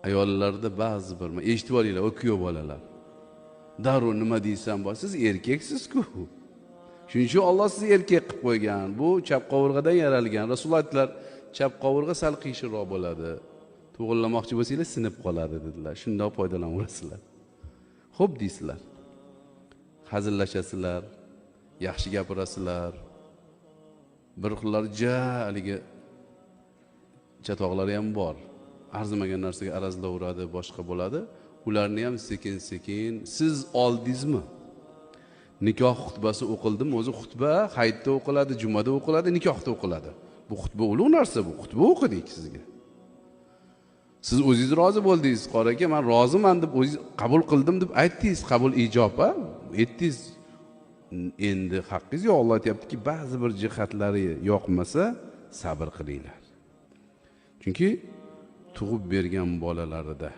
ayollarda ba'zi bir eshitib olinglar, o kuyov bolalar. Darrov nima deysan bor, siz erkaksiz-ku. Shuning uchun Alloh sizni erkak qilib qo'ygan. Bu chap qovurg'adan yaralgan. Rasululloh aytdilar, chap qovurg'a sal qiyshirroq bo'ladi. To'g'rilamoqchi bo'lsangiz sinib qoladi dedilar. Shundan foydalanaverasizlar. Xo'p deysizlar. Hazillashasizlar, yaxshi gapirasizlar. Bir xillar haligi chatoqlari ham bor. Arzimagan narsaga arazlaveradi, boshqa bo'ladi. Ularni ham sekin-sekin siz oldingizmi? Nikoh xutbasi o'qildimi? O'zi xutba hayitda o'qiladi, jumada o'qiladi, nikohda o'qiladi. Bu xutba ulug' narsa bu. Xutba o'qidik sizga. Siz o'zingiz rozi bo'ldingiz, qori aka, men roziman deb o'zingiz qabul qildim deb aytdingiz, qabul ijob, ha? Aytdingiz. Endi haqqingiz yo'q. Alloh aytibdiki, ba'zi bir jihatlari yoqmasa, sabr qilinglar. Chunki tug'ib bergan bolalarida